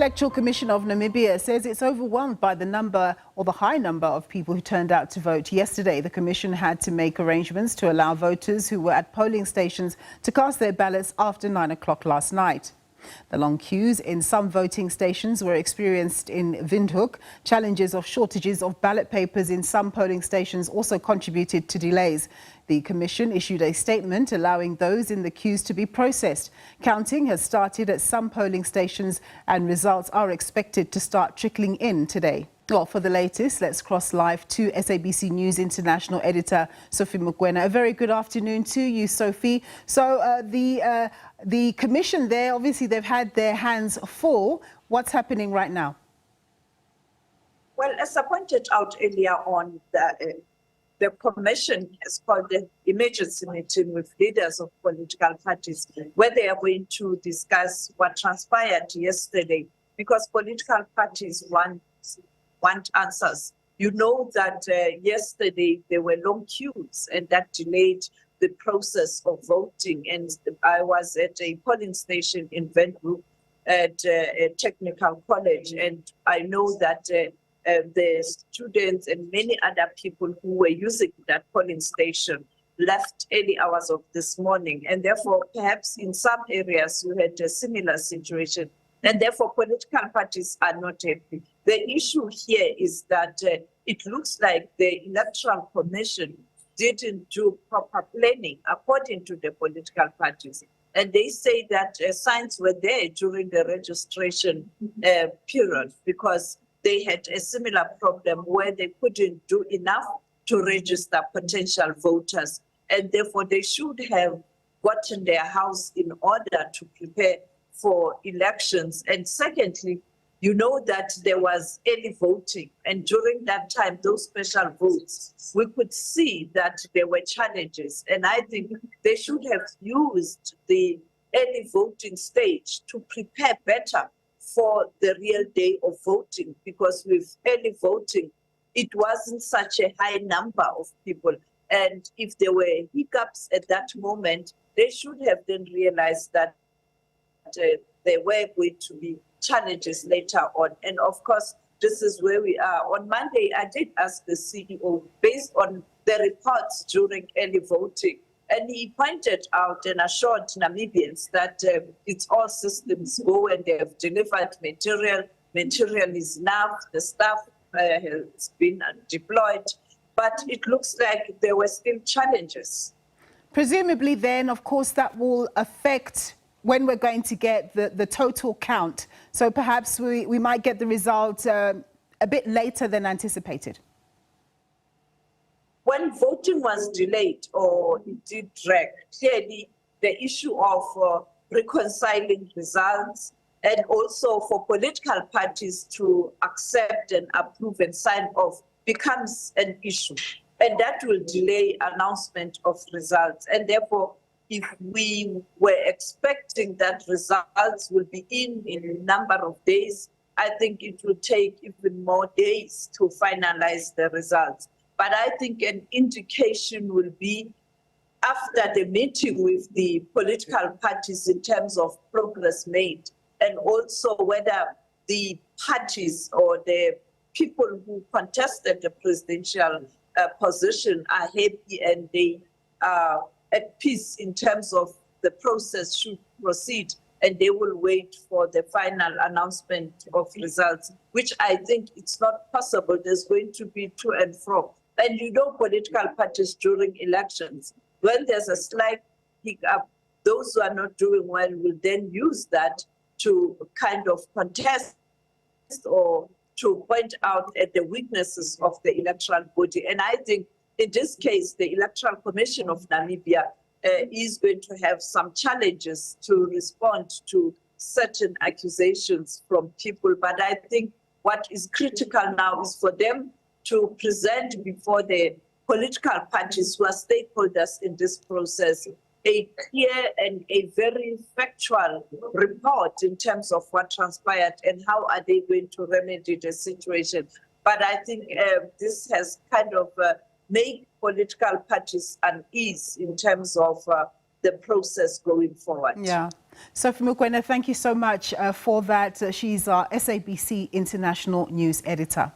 Electoral Commission of Namibia says it's overwhelmed by the number or the high number of people who turned out to vote yesterday. The Commission had to make arrangements to allow voters who were at polling stations to cast their ballots after 9 o'clock last night. The long queues in some voting stations were experienced in Windhoek. Challenges of shortages of ballot papers in some polling stations also contributed to delays. The Commission issued a statement allowing those in the queues to be processed. Counting has started at some polling stations and results are expected to start trickling in today. Well, for the latest, let's cross live to SABC News International Editor Sophie Mokoena. A very good afternoon to you, Sophie. So the Commission there, obviously they've had their hands full. What's happening right now? Well, as I pointed out earlier on, the Commission has called an emergency meeting with leaders of political parties where they are going to discuss what transpired yesterday, because political parties want answers. You know that yesterday there were long queues and that delayed the process of voting. And I was at a polling station in Windhoek at a technical college, and I know that the students and many other people who were using that polling station left early hours of this morning. And therefore, perhaps in some areas you had a similar situation. And therefore, political parties are not happy. The issue here is that it looks like the Electoral Commission didn't do proper planning according to the political parties. And they say that signs were there during the registration period because they had a similar problem where they couldn't do enough to register potential voters. And therefore, they should have gotten their house in order to prepare for elections. And secondly, you know that there was early voting, and during that time, those special votes, we could see that there were challenges. And I think they should have used the early voting stage to prepare better for the real day of voting, because with early voting, it wasn't such a high number of people. And if there were hiccups at that moment, they should have then realized that there were going to be challenges later on. And of course, this is where we are. On Monday, I did ask the CEO, based on the reports during early voting, and he pointed out and assured Namibians that it's all systems go and they have delivered material. Material is enough, the staff has been deployed, but it looks like there were still challenges. Presumably then, of course, that will affect when we're going to get the total count. So perhaps we might get the result a bit later than anticipated. When voting was delayed or it did drag, clearly the issue of reconciling results and also for political parties to accept and approve and sign off becomes an issue. And that will delay announcement of results. And therefore, if we were expecting that results will be in a number of days, I think it will take even more days to finalize the results. But I think an indication will be after the meeting with the political parties in terms of progress made, and also whether the parties or the people who contested the presidential position are happy and they are at peace in terms of the process should proceed, and they will wait for the final announcement of results, which I think it's not possible. There's going to be to and fro. And you know, political parties during elections, when there's a slight hiccup, those who are not doing well will then use that to kind of contest or to point out at the weaknesses of the electoral body. And I think in this case, the Electoral Commission of Namibia is going to have some challenges to respond to certain accusations from people. But I think what is critical now is for them to present before the political parties who are stakeholders in this process a clear and a very factual report in terms of what transpired and how are they going to remedy the situation. But I think this has kind of make political parties unease in terms of the process going forward. Yeah. Sophie Mokoena, thank you so much for that. She's our SABC International News Editor.